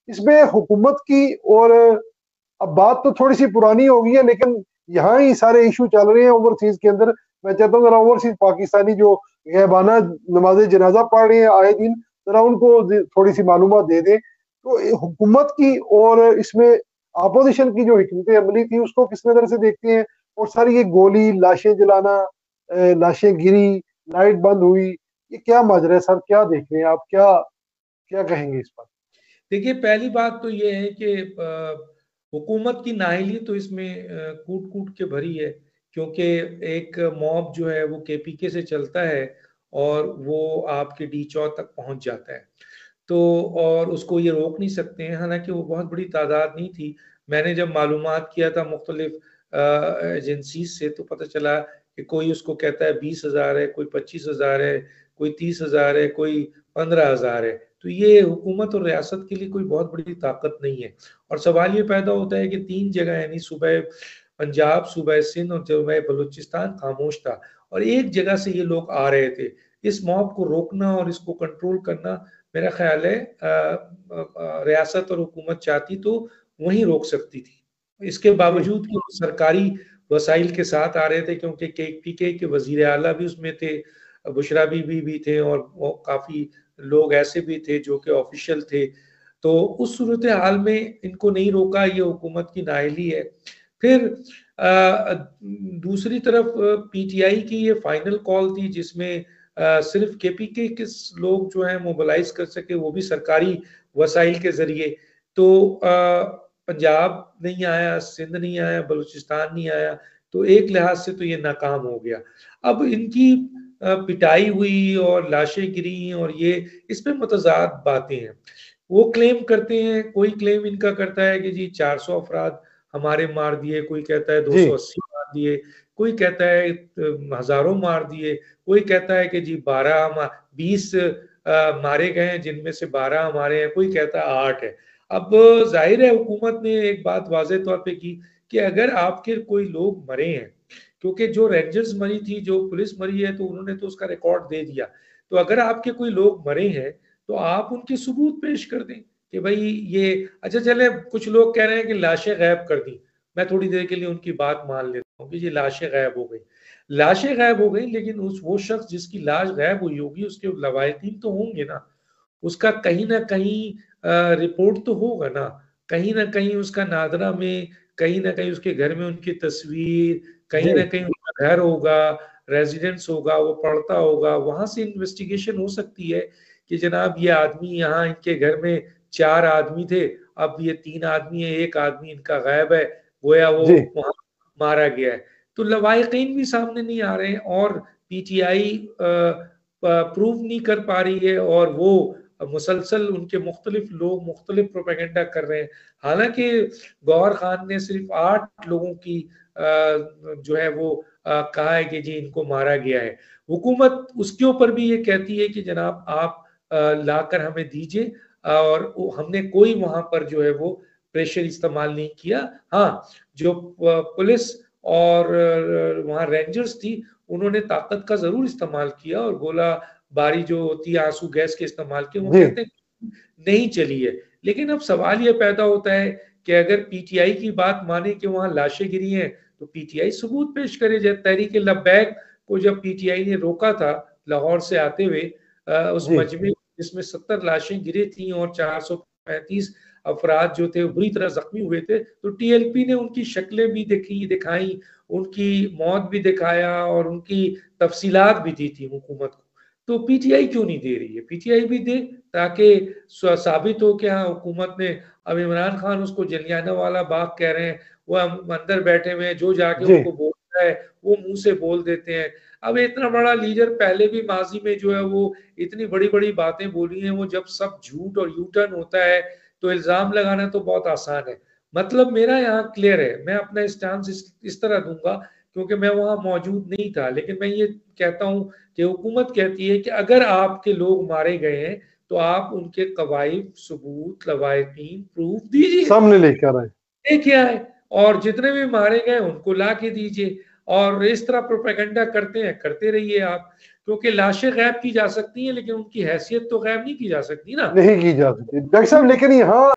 इसमें हुकूमत की, और अब बात तो थोड़ी सी पुरानी हो गई है, लेकिन यहाँ ही सारे इशू चल रहे हैं ओवरसीज के अंदर। मैं चाहता हूँ जरा ओवरसीज पाकिस्तानी जो गैबाना नमाज जनाजा पढ़ रहे हैं आए दिन, जरा उनको थोड़ी सी मालूमात दे दें। तो हुकूमत की और इसमें अपोजिशन की जो हिकमत अमली थी उसको किस नजर से देखते हैं? और सर ये गोली, लाशें जलाना, लाशें गिरी, लाइट बंद हुई, ये क्या माजरा है सर? क्या देख रहे हैं आप? क्या क्या कहेंगे इस पर? देखिए, पहली बात तो ये है कि हुकूमत की नाअहली तो इसमें कूट कूट के भरी है, क्योंकि एक मॉब जो है वो केपीके से चलता है और वो आपके डी चौक तक पहुंच जाता है। तो और उसको ये रोक नहीं सकते हैं, हालांकि वो बहुत बड़ी तादाद नहीं थी। मैंने जब मालूमात किया था मुख्तलिफ एजेंसी से, तो पता चला कि कोई उसको कहता है 20,000 है, कोई 25,000 है, कोई 30,000 है, कोई 15,000 है। तो ये हुकूमत और रियासत के लिए कोई बहुत बड़ी ताकत नहीं है। और सवाल ये पैदा होता है कि 3 जगह यानी सूबह पंजाब, सूबह सिंध और सूबह बलूचिस्तान खामोश था, और एक जगह से ये लोग आ रहे थे। इस मॉब को रोकना और इसको कंट्रोल करना, मेरा ख्याल है रियासत और हुकूमत चाहती तो वहीं रोक सकती थी। इसके बावजूद कि वो सरकारी वसाइल के साथ आ रहे थे, क्योंकि पीके के वजीर आला भी उसमें थे, बुशरा बीबी भी थे, और काफी लोग ऐसे भी थे जो कि ऑफिशियल थे। तो उस सूरत हाल में इनको नहीं रोका, ये हुकूमत की नाअहली है। फिर दूसरी तरफ पीटीआई की ये फाइनल कॉल थी, जिसमें सिर्फ केपीके के लोग जो है मोबिलाइज कर सके, वो भी सरकारी वसाइल के जरिए। तो पंजाब नहीं आया, सिंध नहीं आया, बलूचिस्तान नहीं आया, तो एक लिहाज से तो ये नाकाम हो गया। अब इनकी पिटाई हुई और लाशें गिरी, और ये इस पे मुतजाद बातें हैं। वो क्लेम करते हैं, कोई क्लेम इनका करता है कि जी 400 अफराद हमारे मार दिए, कोई कहता है 280 मार दिए, कोई कहता है हजारों मार दिए, कोई कहता है कि जी 20 मारे गए हैं, जिनमें से 12 हमारे हैं, कोई कहता है 8 है। अब जाहिर है हुकूमत ने एक बात वाज़ेह तौर पे की कि अगर आपके कोई लोग मरे हैं, क्योंकि जो रेंजर्स मरी थी, जो पुलिस मरी है, तो उन्होंने तो उसका रिकॉर्ड दे दिया। तो अगर आपके कोई लोग मरे हैं तो आप उनके सबूत पेश कर दें कि भाई ये अच्छा। चले, कुछ लोग कह रहे हैं कि लाशें गायब कर दी, मैं थोड़ी देर के लिए उनकी बात मान लेता हूँ कि ये लाशें गायब हो गई। लाशें गायब हो गई, लेकिन उस वो शख्स जिसकी लाश गायब हुई होगी उसके लवाहिकीन तो होंगे ना, उसका कहीं ना कहीं रिपोर्ट तो होगा ना कहीं उसका नादरा में, कहीं ना कहीं उसके घर में उनकी तस्वीर, कहीं ना कहीं उसका घर होगा, रेजिडेंस होगा, वो पढ़ता होगा, वहां से इन्वेस्टिगेशन हो सकती है कि जनाब ये आदमी यहाँ इनके घर में 4 आदमी थे, अब ये 3 आदमी है, एक आदमी इनका गायब है, गोया वो वहां मारा गया है। तो लवाहिकीन भी सामने नहीं आ रहे हैं, और पीटीआई प्रूव नहीं कर पा रही है, और वो मुसलसल उनके मुख्तलिफ लोग मुख्तलिफ प्रोपेगेंडा कर रहे हैं। हालांकि गौहर खान ने सिर्फ 8 लोगों की जो है वो कहा है कि जी इनको मारा गया है। हुकूमत उसके ऊपर भी ये कहती है कि जनाब आप लाकर हमें दीजिए, और हमने कोई वहां पर जो है वो प्रेशर इस्तेमाल नहीं किया। हाँ, जो पुलिस और वहां रेंजर्स थी, उन्होंने ताकत का जरूर इस्तेमाल किया, और गोला बारी जो होती है, आंसू गैस के इस्तेमाल किए, वो कहते हैं नहीं चली है। लेकिन अब सवाल ये पैदा होता है कि अगर पीटीआई की बात माने कि वहां लाशें गिरी हैं, तो पीटीआई सबूत पेश करे। जब तहरीक लब्बैक को जब पीटीआई ने रोका था लाहौर से आते हुए, उस मजमे जिसमें 70 लाशें गिरी थी और 435 अफराद जो थे बुरी तरह जख्मी हुए थे, तो टीएलपी ने उनकी शक्लें भी दिखाई, उनकी मौत भी दिखाया, और उनकी तफसीलात भी दी थी हुकूमत को। तो पीटीआई क्यों नहीं दे रही है? पीटीआई भी दे, ताकि साबित हो कि हाँ हुकूमत ने। अब इमरान खान उसको जलियाना वाला बाग कह रहे हैं, वो अंदर बैठे हुए हैं, जो जाके उनको बोलता है वो मुंह से बोल देते हैं। अब इतना बड़ा लीडर पहले भी माजी में जो है वो इतनी बड़ी बड़ी बातें बोली हैं, वो जब सब झूठ और यूटर्न होता है तो इल्जाम लगाना तो बहुत आसान है। मतलब मेरा यहाँ क्लियर है, मैं अपना स्टांस इस तरह दूंगा, क्योंकि मैं वहां मौजूद नहीं था, लेकिन मैं ये कहता हूं कि हुकूमत कहती है कि अगर आपके लोग मारे गए हैं तो आप उनके कवायद, सबूत, लवाहिकीन, प्रूफ दीजिए, सामने लेकर आए, लेके आए, और जितने भी मारे गए उनको ला के दीजिए। और इस तरह प्रोपेगेंडा करते हैं, करते रहिए आप, क्योंकि लाशें गायब की जा सकती हैं, लेकिन उनकी हैसियत तो गायब नहीं की जा सकती ना। नहीं की जा सकती डॉक्टर साहब। लेकिन यहाँ